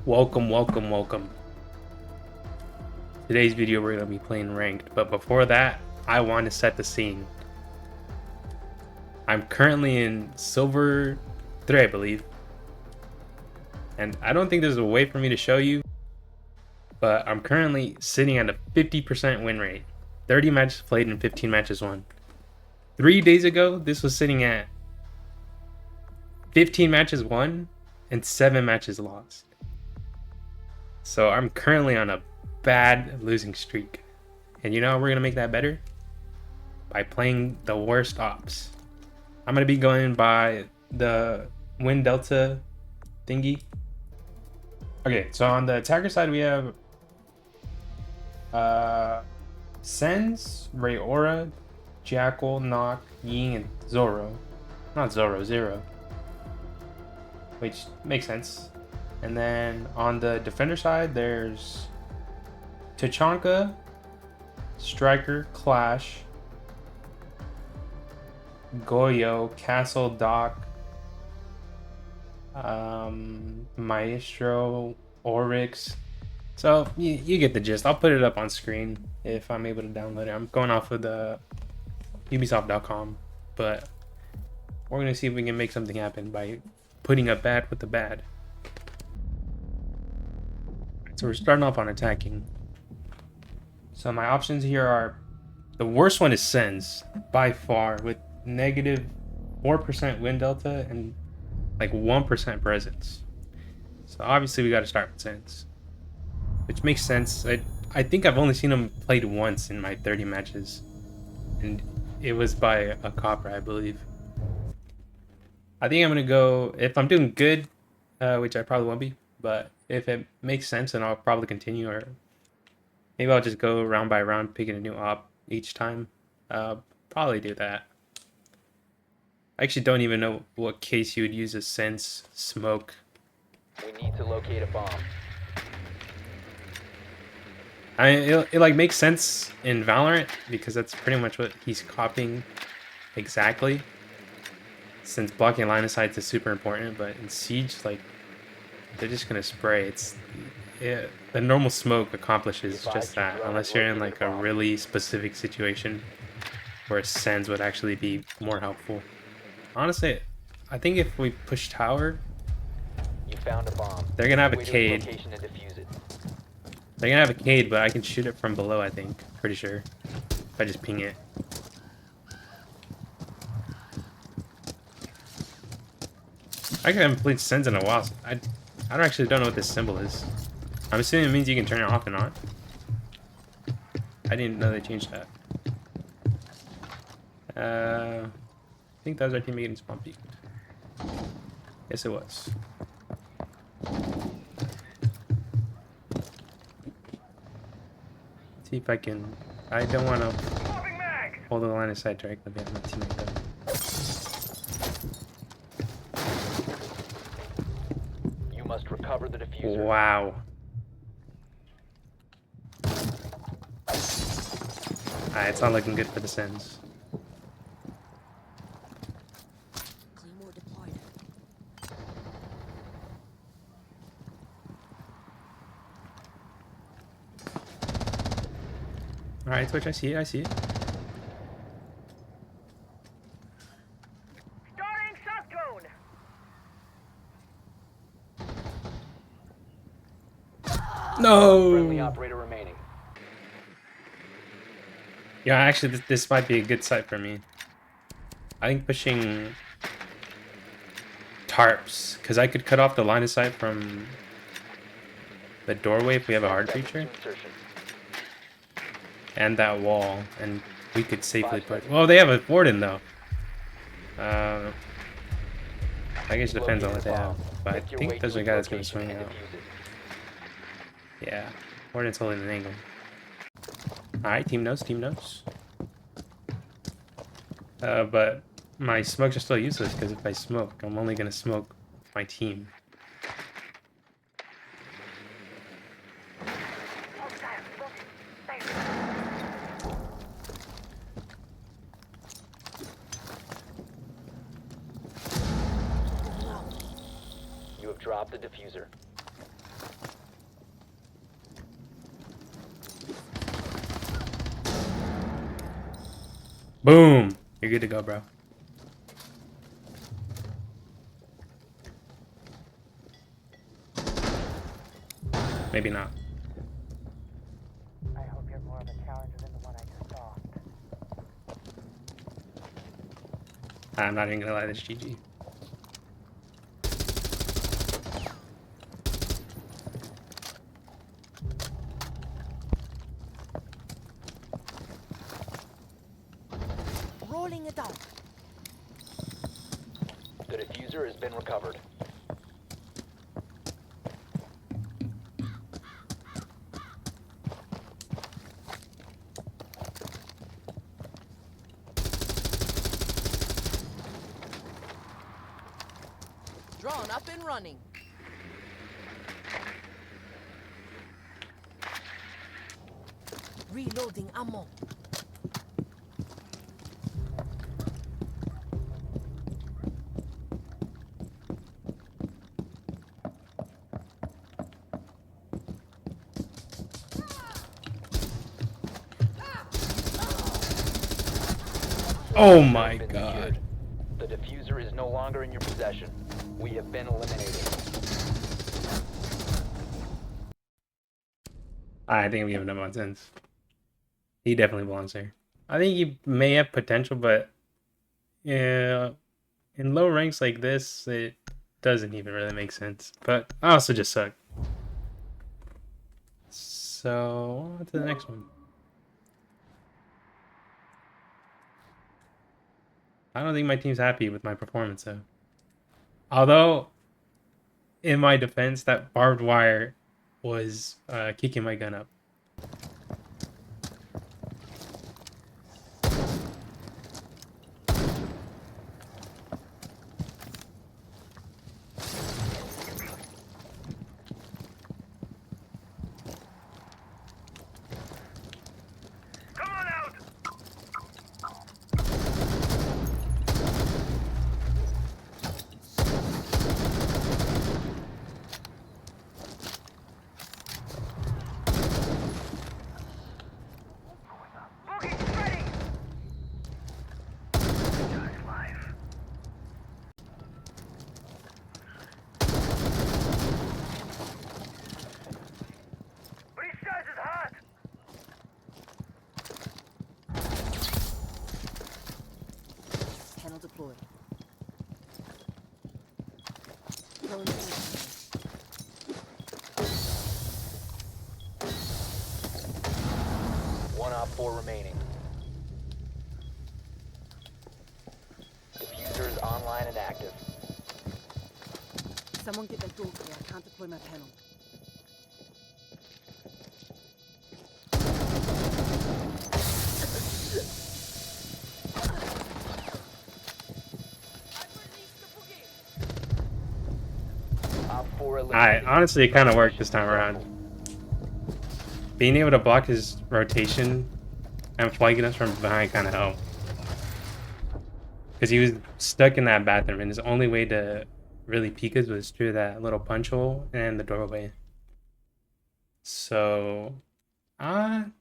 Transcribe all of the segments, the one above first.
Welcome. Today's video we're going to be playing ranked, but before that, I want to set the scene. I'm currently in Silver 3, I believe. And I don't think there's a way for me to show you, but I'm currently sitting at a 50% win rate. 30 matches played and 15 matches won. 3 days ago, this was sitting at 15 matches won and 7 matches lost. So I'm currently on a bad losing streak. And you know how we're going to make that better? By playing the worst ops. I'm going to be going by the win delta thingy. Okay, so on the attacker side we have Sens, Rayora, Jackal, Nock, Ying, and Zoro. Not Zoro, Zero. Which makes sense. And then on the defender side, there's Tachanka, Striker, Clash, Goyo, Castle, Doc, Maestro, Oryx. So you get the gist. I'll put it up on screen if I'm able to download it. I'm going off of the Ubisoft.com, but we're gonna see if we can make something happen by putting a bad with the bad. So we're starting off on attacking. So my options here are, the worst one is Sens by far, with negative 4% win delta and like 1% presence. So obviously we got to start with Sens, which makes sense. I think I've only seen him played once in my 30 matches, and it was by a copper, I believe. I think I'm gonna go, if I'm doing good, which I probably won't be, but if it makes sense, then I'll probably continue, or maybe I'll just go round by round picking a new op each time. Probably do that. I actually don't even know what case you would use a Sense smoke. We need to locate a bomb. It like makes sense in Valorant because that's pretty much what he's copying exactly. Since blocking line of sight is super important, but in Siege, like, they're just gonna spray. The normal smoke accomplishes just that, unless you're in like a really specific situation where Sens would actually be more helpful. Honestly, I think if we push tower, You found a bomb. they're gonna have a Way to Cade. location and defuse it. They're gonna have a Cade, but I can shoot it from below, I think. Pretty sure. If I just ping it. I haven't played Sens in a while. So I don't know what this symbol is. I'm assuming it means you can turn it off and on. I didn't know they changed that. I think that was our teammate getting spawn peeked. Yes, it was. See if I can. I don't want to hold the line of sight directly behind my teammate though. You must recover the diffuser. Wow. Alright, it's not looking good for the Sens. Claymore deployed. Alright, Twitch, I see it. Starting shot cone. Friendly No! operator remaining. Yeah, actually, this might be a good site for me. I think pushing tarps, because I could cut off the line of sight from the doorway if we have a hard feature, Insertion. and that wall, and we could safely put. Well, they have a warden though. I guess it depends on what they have, but I Make your think way there's to a its guy that's gonna location swing and out. defuse it. Yeah, warden's holding an angle. All right, team knows. But my smokes are still useless because if I smoke, I'm only gonna smoke my team. You have dropped the diffuser. Boom. You're good to go, bro. Maybe not. I hope you're more of a challenger than the one I just saw. I'm not even gonna lie, this GG. Rolling it out. The diffuser has been recovered. Drawn up and running. Reloading ammo. Oh my Been god. secured. The diffuser is no longer in your possession. We have been eliminated. I think we have him on 10s. He definitely belongs there. I think he may have potential, but yeah, in low ranks like this, it doesn't even really make sense. But I also just suck. So, on to the next one. I don't think my team's happy with my performance, though. Although, in my defense, that barbed wire was kicking my gun up. Panel deployed. Throwing the switch. One op 4 remaining. Diffuser is online and active. Someone get that door clear. I can't deploy my panel. Op 4 I eliminated. honestly, it kind of worked this time around. Being able to block his rotation and flanking us from behind kind of helped. Because he was stuck in that bathroom, and his only way to really peek us was through that little punch hole and the doorway. So, I'm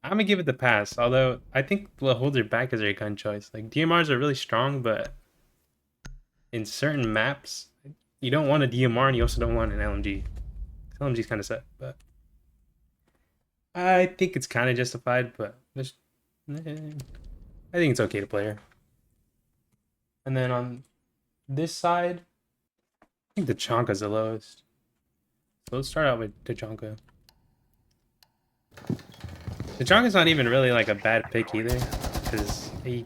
gonna give it the pass. Although I think we'll hold her back as our gun choice. Like DMRs are really strong, but in certain maps, you don't want a DMR and you also don't want an LMG. LMG's kind of set, but I think it's kind of justified. But I think it's okay to play her. And then on this side, I think the Tachanka's the lowest. So let's start out with Tachanka. Tachanka's not even really like a bad pick either, because he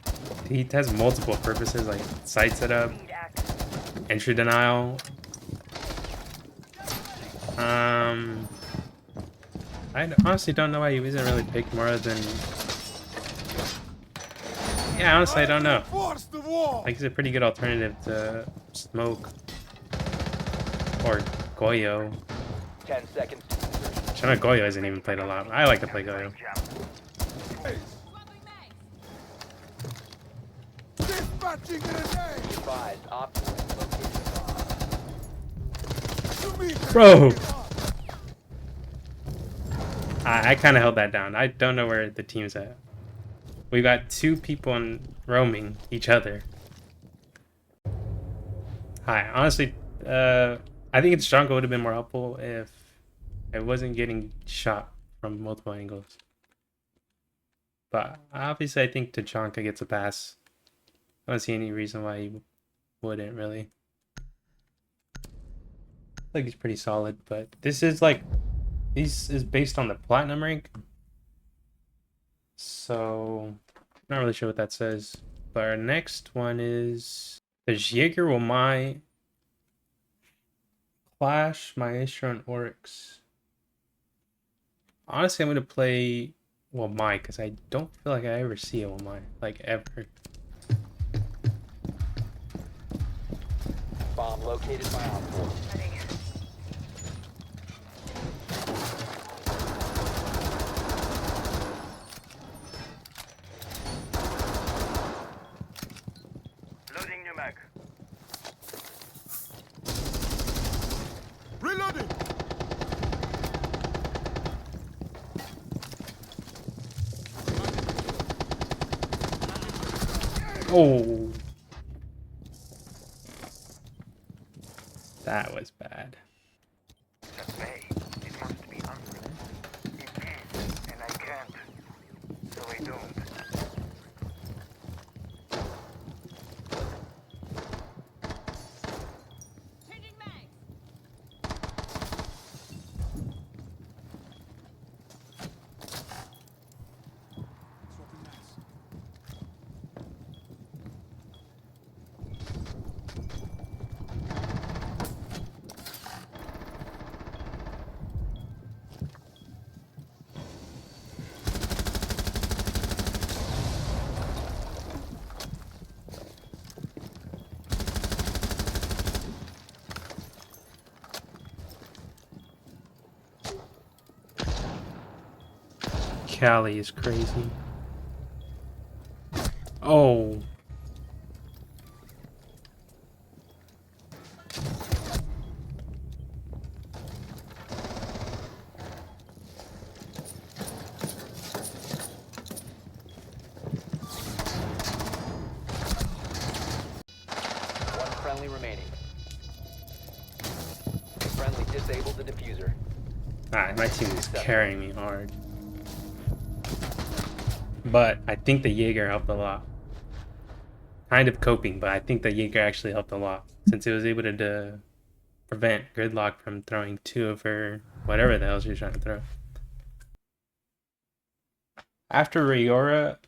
has multiple purposes like sight setup, entry denial. I honestly don't know why he wasn't really picked more than. Yeah, honestly, I don't know. Like, he's a pretty good alternative to Smoke or Goyo. 10 seconds to insertion. Shana Goyo hasn't even played a lot. I like to play Goyo. Be advised, op 4 has located a bomb. Bro! I kind of held that down. I don't know where the team's at. We got two people roaming each other. Hi. Honestly, I think it's Jungle would have been more helpful if I wasn't getting shot from multiple angles. But obviously, I think Tachanka gets a pass. I don't see any reason why he wouldn't really. I think he's pretty solid, but this is like, this is based on the platinum rank. So, not really sure what that says. But our next one is the Jaeger will my Clash, Maestro, and Oryx. Honestly, I'm gonna play Wamai because I don't feel like I ever see a Wamai, like ever. Bomb located by Op 4. Loading new mag. Reloading. Oh, that was bad. Hey, it must be unreal. It is, and I can't. So I don't. Cali is crazy. Oh. One friendly remaining. Friendly disabled the diffuser. Ah, my team is carrying me hard. But I think the Jaeger helped a lot. Kind of coping, but I think the Jaeger actually helped a lot. Since it was able to prevent Gridlock from throwing two of her whatever the hell she was trying to throw. After Riora,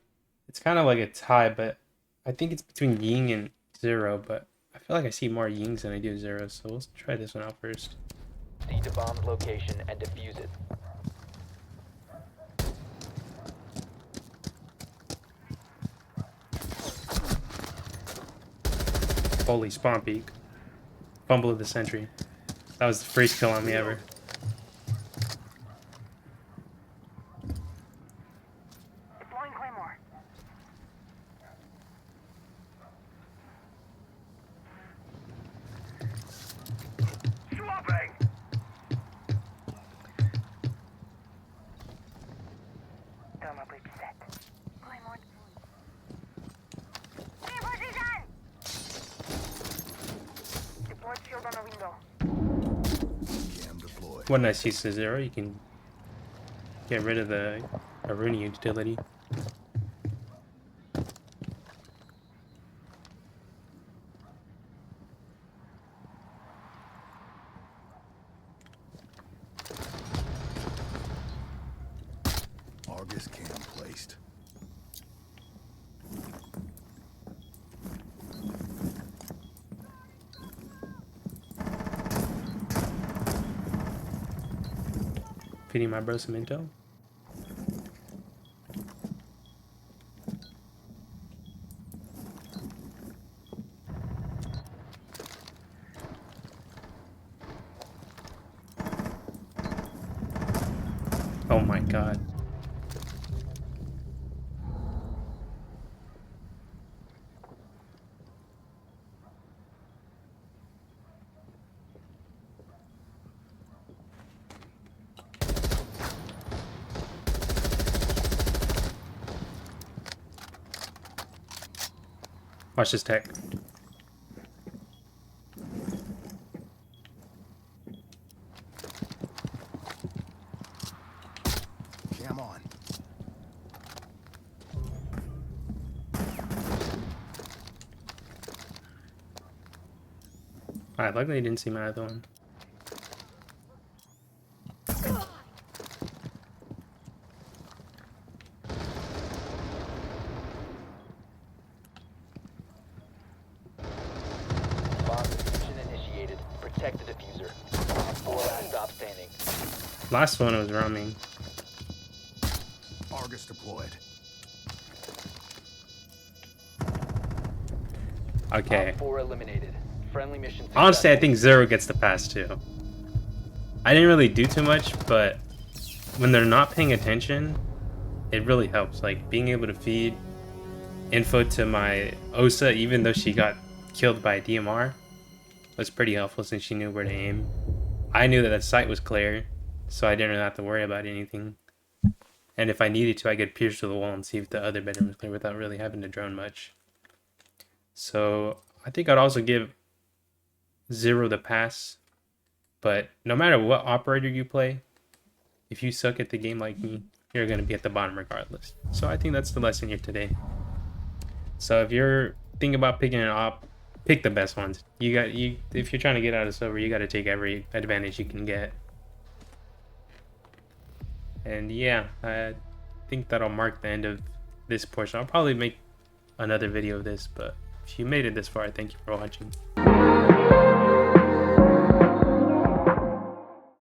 it's kind of like a tie, but I think it's between Ying and Zero, but I feel like I see more Yings than I do Zeros, so let's try this one out first. See the bomb's location and defuse it. Holy spawn peak. Fumble of the century. That was the first kill on me ever. Deploying Claymore. Swapping. Thermal breach set. Claymore. Hey, position! Deployed shield on a window. Cam deployed. When I see Zero, you can get rid of the Aruni utility. Argus cam placed. Feeding my bro some intel. Oh my god. Watch this tech. Jam on. Alright, luckily I didn't see my other one. Bomb diffusion initiated. Protect the diffuser. Op 4 last stop standing. Last one was roaming. Argus deployed. Okay. Op 4 eliminated. Friendly mission Honestly, I successful. think Zero gets the pass too. I didn't really do too much, but when they're not paying attention, it really helps. Like being able to feed info to my Osa, even though she got killed by DMR, was pretty helpful since she knew where to aim. I knew that the site was clear, so I didn't really have to worry about anything. And if I needed to, I could pierce through the wall and see if the other bedroom was clear without really having to drone much. So I think I'd also give Zero the pass. But no matter what operator you play, if you suck at the game like me, you're going to be at the bottom regardless. So I think that's the lesson here today. So if you're thinking about picking an op, pick the best ones. If you're trying to get out of silver, you got to take every advantage you can get. And yeah, I think that'll mark the end of this portion. I'll probably make another video of this, but if you made it this far, thank you for watching.